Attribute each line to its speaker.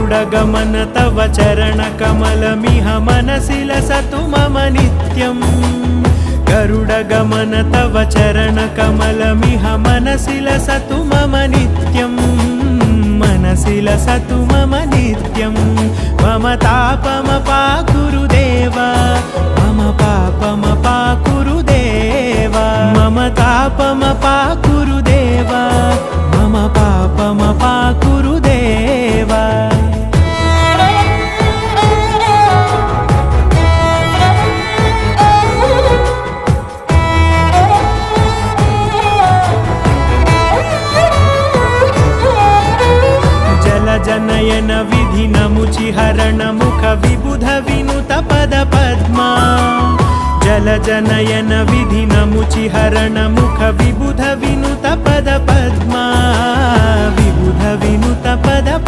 Speaker 1: गरुडगमन तव चरणकमलमिह मनसि लसतु मम नित्यम् गरुडगमन तव चरणकमलमिह मनसि लसतु मम नित्यम् मनसि लसतु मम नित्यम् मम तापमपाकुरु देव मम पापमपाकुरु देव मम तापमपाकुरु देव मम पापमपाकुरु देव जनयन विधिनमुचिहरण मुख विबुध विनुत पद पद्मा जल जनयन विधिनमुचिहरण मुख विबुध विनुत पद पद्मा विबुध विनुत पद पद्मा।